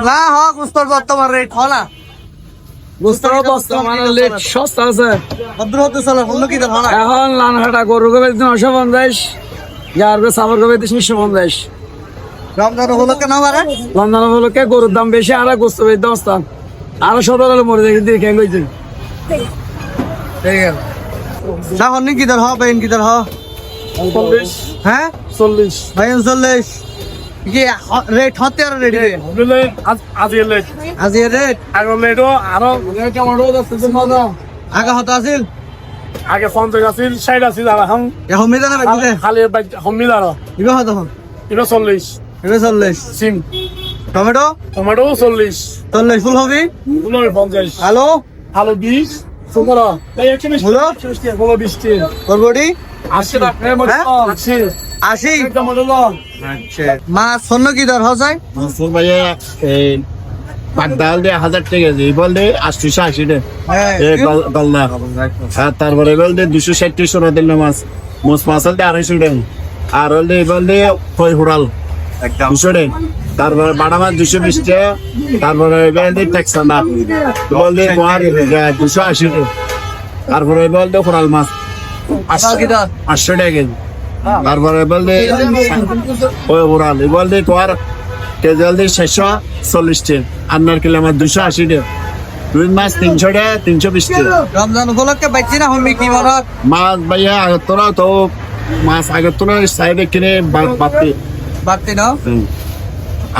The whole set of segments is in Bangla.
না হোক উস্তর বর্তমান রেট হ না বুঝতে বর্তমানে লেট সস্তা আছে ভদ্র হতে চলে হলো কি দেখ না এখন লানহাটা গরু গোবে 950 যার সাবর গোবে 350 রমজান হলো কেন মারে লন্ডন হলোকে গরুর দাম বেশি আর গোস্ত বেশি দস্তান আর সব মরে দেখে দিয়ে কেন গইছে ঠিক আছে সাহন কি দর হ বেন কি দর হ 40 হ্যাঁ 40 ভাই 40 কি রেট হতে আর রেডি আজি লেট আজি রেট আগে লেট আরো টমেটো দস্তান মজা আগা হতা আছিল আগে 50 আছিল 60 আছিল আর এখন এখন মিলা না বাইতে খালি হমিল আর ইবা হতা হন এটা 40 এটা 40 সিম টমেটো টমেটো 40 40 ফুল হবে 50 হ্যালো আলু 20 সুন্দর এই 120 হলো 20 টি বরবটি 80 টাকা হ্যাঁ? 80 80 টমেটো লো আচ্ছা মাছ স্বর্ণ কি দর হয় মাসুর ভাইয়া এই পাকদাল দিয়ে 1000 টাকা দিয়ে বললে 880 টাকা হ্যাঁ এই গলনা আর তারপরে বললে 260 টাকা দিল মাছ মোস মাছল দিয়ে 250 টাকা আর হলে বললে কই হুড়াল একদম 200 টাকা তারপরে বাড়া মাছ 220 টাকা তারপরে বললে টেক্সানা বললে কোয়ার 280 টাকা তারপরে বললে হুড়াল মাছ কি দর 800 টাকা কেজি তারপরে বললে ওই হুড়াল বললে কোয়ার কেজি হলে 640 টাকা আপনার কিলো আমার 280 টাকা রুই মাছ 300 টাকা 320 টাকা রমজান উপলক্ষে বাইছি না হমি কি মনত মাছ ভাইয়া আগের তোরা তো মাছ আগের তোরা সাইডে কিনে বাড়তি বাড়তি না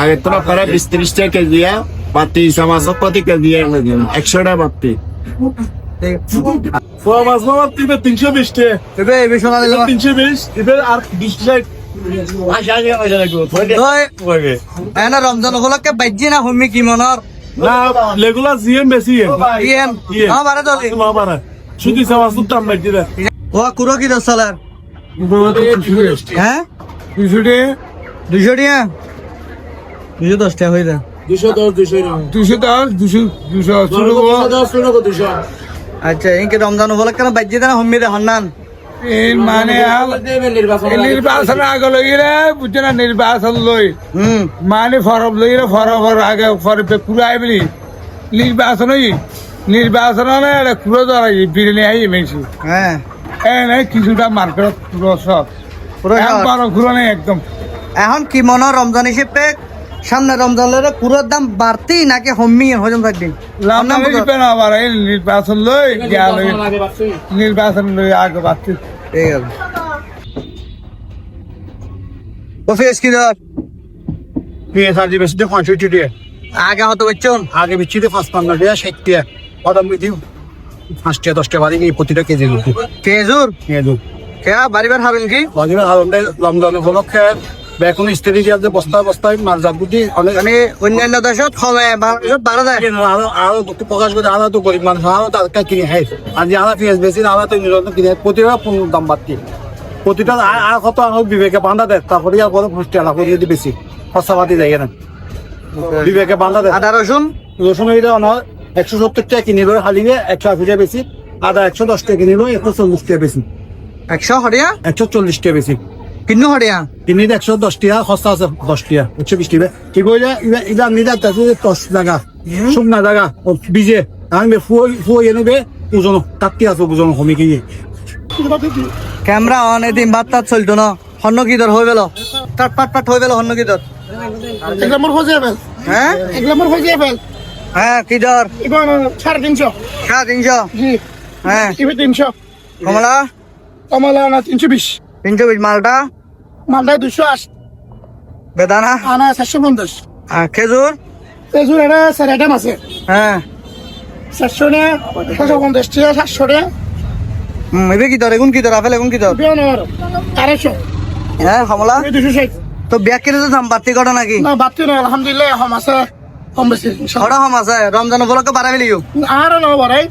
আগের তোরা প্রায় 20-30 টাকা কেজি বাড়তি মাছ প্রতি কেজি 100 টাকা বাড়তি ফোয়া মাছ মামা 320 টাকা তবে এই বিষয় না 320 এবার আর 20 টাকা আশা লাগবে না রমজান উপলক্ষে বাইছি না হমি কি মনত না লেগুলা জিএম বেশি ইয়েন আমারে তো মামারা শুধু মাছ দাম বেশি রে ও কুরো কি দর সালার হ্যাঁ 200 টাকা 200 টাকা 210 টাকা হইলা 210 আচ্ছা ইনকে রমজান উপলক্ষে না বাইছি না হমি রে হন্নান মানে নির্বাচন আগে লইলে বুঝছে না নির্বাচন লই মানে ফরম লইলে ফরমের আগে ফরমে পুরাই বলি নির্বাচন কুড়ো ধরাই বিরিয়ানি আই মেশি হ্যাঁ নাই কিছুটা মার্কেট পুরো সব বড় ঘুরো নেই একদম এখন কি মনে হয় রমজান হিসেবে সামনে রমজানের কুড়োর দাম বাড়তি নাকি হমি হজম থাকবে আবার এই নির্বাচন লই নির্বাচন লই আগে বাড়তি ঠিক আছে অফিস কি দর পেঁয়াজ আজি বেশি 65 টাকা আগে হতো বচ্চন আগে বিচ্ছি 55 টাকা 60 টাকা কদম দিও 5 টাকা 10 টাকা বাড়ি প্রতিটা কেজি খেজুর পেঁয়াজ খেয়া বাড়িবার হাবেন কি বাজিবার হালন্দে লমদন উপলক্ষে বেগুন স্ত্রী যে বস্তায় মাল যাবুটি অনেক মানে অন্যান্য দেশত কমে ভারতত বাড়া যায় আরো দুটো প্রকাশ করে আলাদা তো গরিব মানুষ আরো তার কিনে খাই আর যে আলাদা পেঁয়াজ বেশি আলাদা তো নিরন্তর কিনে প্রতিটা দাম বাড়তি প্রতিটা আর কত আমার বিবেকে বান্ধা দেয় তারপরে আর কত ফুষ্টি আলাদা করে যদি বেশি খরচাপাতি যায় না বিবেকে বান্ধা দেয় আদা রসুন রসুন এটা আমার 170 টাকা কিনে দেবে হালিয়ে 180 টাকা বেশি আদা 110 টাকা কিনে দেবে 140 টাকা বেশি 100 হরিয়া 140 টাকা বেশি কিন্ন হরিয়া কিনে 110 টাকা খরচা আছে 10 টাকা 120 টাকা কি কইলে এটা নিজে তাতে 10 টাকা শুকনা জায়গা বিজে আমি ফুয়ে এনেবে ওজন তাত্তি আছে ওজন কমে গিয়ে ক্যামেরা অন এদিন বার্তা চলতো না হন্য কি দর হয়ে গেল টাট পাট পাট হয়ে গেল হন্য কি দর একলামর হয়ে যাবে হ্যাঁ একলামর হয়ে যাবে হ্যাঁ কি দর ইবান 350 350 জি হ্যাঁ ইবে 300 কমলা কমলা না 320 320 মালটা মালদা 280 বেদানা আনা 750 খেজুর তেজুর এটা স্যার আইটেম আছে হ্যাঁ 700 নে 750 টাকা 700 টাকা এবে কি দর এগুন কি দর আপেল এগুন কি দর বিয়ানোর 250 হ্যাঁ কমলা 260 তো ব্যাগ কিনে তো দাম বাড়তি কটা নাকি না বাতি না আলহামদুলিল্লাহ হাম আছে কম বেশি কটা কম আছে রমজান উপলক্ষে বাড়াই ফেলিও আর না বাড়াই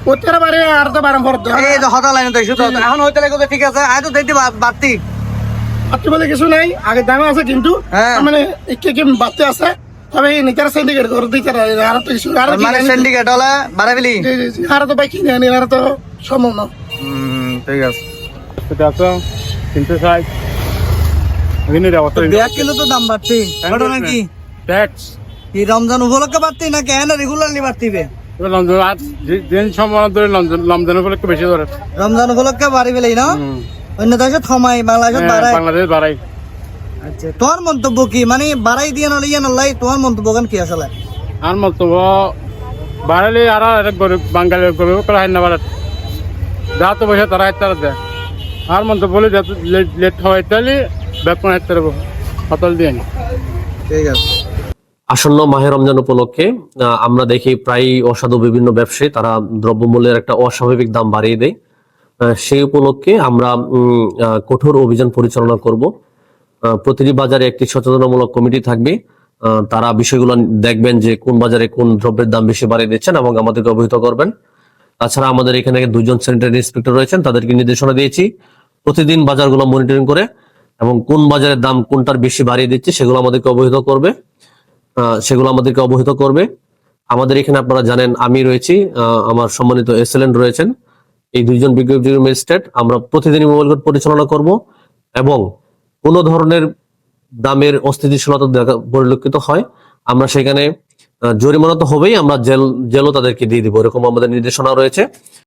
ওতেরা বাড়ে আর তো বারম ফরত এই যে হতা লাইনে দেখছো তো এখন হইতে লাগে ঠিক আছে আয় তো দেখতে বাড়তি বাতি বলে কিছু নাই আগে দাম আছে কিন্তু হ্যাঁ। মানে একে কি বাতি আছে তবে নিতার সিন্ডিকেট করে দিতে আর তো কিছু আর মানে সিন্ডিকেট হলে বাড়াই ফেলি আর তো বাইক কিনে আনি আর তো সম্ভব না ঠিক আছে এটা আছে 360 এখানে দেওয়া তো ব্যাগ কিলো তো দাম বাড়তি কটা নাকি ট্যাক্স কি রমজান উপলক্ষে বাড়তি না কেন রেগুলারলি বাড়তিবে? দিন সম্মান ধরে রমজান উপলক্ষে বেশি ধরে রমজান উপলক্ষে বাড়ি পেলেই না, অন্য দেশে থমাই বাংলাদেশত বাড়াই। বাংলাদেশ বাড়াই। আচ্ছা, তোমার মন্তব্য কি? মানে বাড়াই দিয়ে নলে ইয়ে নলাই, তোমার মন্তব্য কেন কি আসলে? আর মন্তব্য বাড়ালে আর গরিব বাঙালি গরিব করে হয় না বাড়াত যা তো পয়সা তারা হাতে দেয়। আর মন্তব্য বলে লেট হয় তাহলে বেতন হাতে হতল দিয়ে নি। ঠিক আছে। আসন্ন মাহে রমজান উপলক্ষে আমরা দেখি প্রায় অসাধু বিভিন্ন ব্যবসায়ী তারা দ্রব্যমূল্যের একটা অস্বাভাবিক দাম বাড়িয়ে দেয়। সেই উপলক্ষে আমরা কঠোর অভিযান পরিচালনা করব। প্রতিটি বাজারে একটি সচেতনমূলক কমিটি থাকবে, তারা বিষয়গুলো দেখবেন যে কোন বাজারে কোন দ্রব্যের দাম বেশি বাড়িয়ে দিচ্ছেন এবং আমাদেরকে অবহিত করবেন। তাছাড়া আমাদের এখানে 2 জন স্যানিটারি ইন্সপেক্টর রয়েছেন, তাদেরকে নির্দেশনা দিয়েছি প্রতিদিন বাজারগুলো মনিটরিং করে এবং কোন বাজারের দাম কোনটার বেশি বাড়িয়ে দিচ্ছে সেগুলো আমাদেরকে অবহিত করবে। আমাদের এখানে আপনারা জানেন আমি রয়েছি, আমার সম্মানিত এসএলএন রয়েছেন, এই 2 জন বিজ্ঞ ম্যাজিস্ট্রেট। আমরা প্রতিদিনই মোবাইল কোর্ট পরিচালনা করব এবং কোন ধরনের দামের অস্থিতিশীলতা পরিলক্ষিত হয় আমরা সেখানে জরিমানা তো হবেই, আমরা জেলও তাদেরকে দিয়ে দিব, এরকম আমাদের নির্দেশনা রয়েছে।